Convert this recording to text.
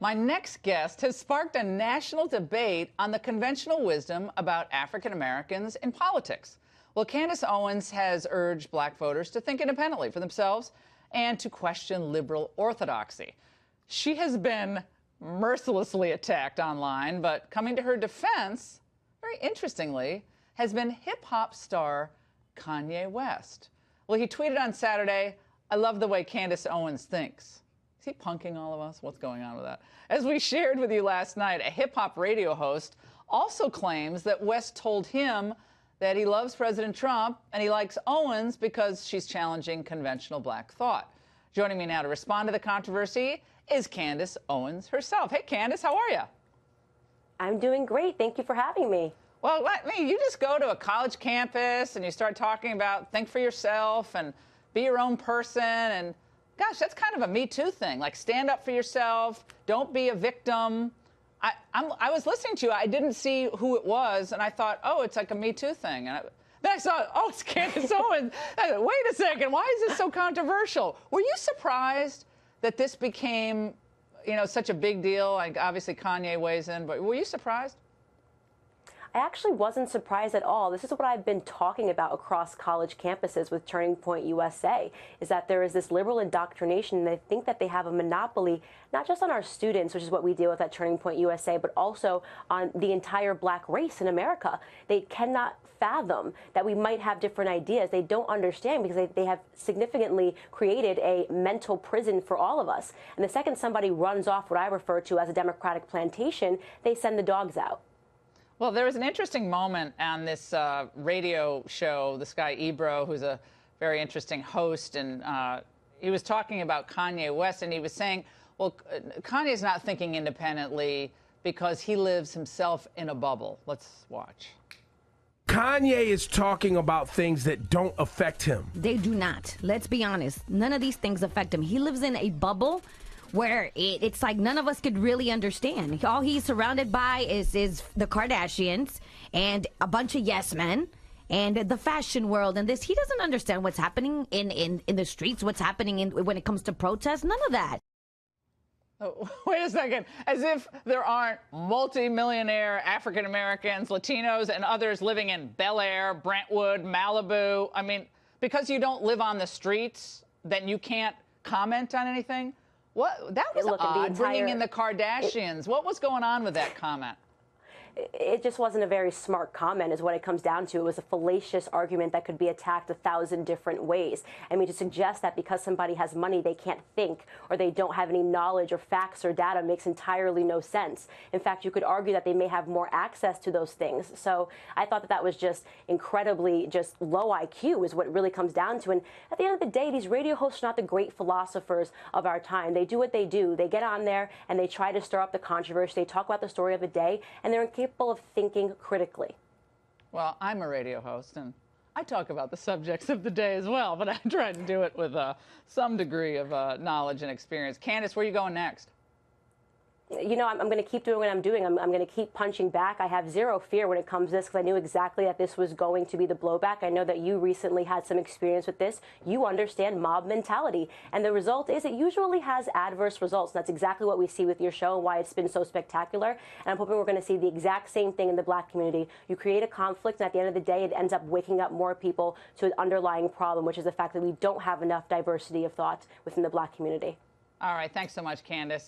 My next guest has sparked a national debate on the conventional wisdom about African Americans in politics. Well, Candace Owens has urged black voters to think independently for themselves and to question liberal orthodoxy. She has been mercilessly attacked online, but coming to her defense, very interestingly, has been hip-hop star Kanye West. Well, he tweeted on Saturday, "I love the way Candace Owens thinks." Is he punking all of us? What's going on with that? As we shared with you last night, a hip-hop radio host also claims that West told him that he loves President Trump and he likes Owens because she's challenging conventional black thought. Joining me now to respond to the controversy is Candace Owens herself. Hey, Candace, how are you? I'm doing great. Thank you for having me. Well, you just go to a college campus and you start talking about think for yourself and be your own person, and gosh, that's kind of a Me Too thing. Like, stand up for yourself, don't be a victim. I was listening to you. I didn't see who it was, and I thought, oh, it's like a Me Too thing. And then I saw, oh, it's Candace Owens. Wait a second, why is this so controversial? Were you surprised that this became, such a big deal? Like, obviously, Kanye weighs in, but were you surprised? I actually wasn't surprised at all. This is what I've been talking about across college campuses with Turning Point USA, is that there is this liberal indoctrination, and they think that they have a monopoly, not just on our students, which is what we deal with at Turning Point USA, but also on the entire black race in America. They cannot fathom that we might have different ideas. They don't understand because they have significantly created a mental prison for all of us. And the second somebody runs off what I refer to as a Democratic plantation, they send the dogs out. Well, there was an interesting moment on this radio show, this guy EBRO, who's a very interesting host, and he was talking about Kanye West, and he was saying, well, Kanye's not thinking independently because he lives himself in a bubble. Let's watch. Kanye is talking about things that don't affect him. They do not. Let's be honest. None of these things affect him. He lives in a bubble where it's like none of us could really understand. All he's surrounded by is the Kardashians and a bunch of yes men and the fashion world and this. He doesn't understand what's happening in the streets, what's happening when it comes to protests, none of that. Oh, wait a second. As if there aren't multi-millionaire African Americans, Latinos, and others living in Bel Air, Brentwood, Malibu. I mean, because you don't live on the streets, then you can't comment on anything? What? That was odd, bringing in the Kardashians. What was going on with that comment? It just wasn't a very smart comment is what it comes down to. It was a fallacious argument that could be attacked 1,000 different ways. I mean, to suggest that because somebody has money, they can't think or they don't have any knowledge or facts or data makes entirely no sense. In fact, you could argue that they may have more access to those things. So I thought that was just incredibly just low IQ is what it really comes down to. And at the end of the day, these radio hosts are not the great philosophers of our time. They do what they do. They get on there and they try to stir up the controversy. They talk about the story of the day, and they're incapable of thinking critically. Well, I'm a radio host, and I talk about the subjects of the day as well, but I try to do it with some degree of knowledge and experience. Candace, where are you going next? I'm going to keep doing what I'm doing. I'm going to keep punching back. I have zero fear when it comes to this because I knew exactly that this was going to be the blowback. I know that you recently had some experience with this. You understand mob mentality. And the result is it usually has adverse results. That's exactly what we see with your show and why it's been so spectacular. And I'm hoping we're going to see the exact same thing in the black community. You create a conflict, and at the end of the day, it ends up waking up more people to an underlying problem, which is the fact that we don't have enough diversity of thought within the black community. All right. Thanks so much, Candace.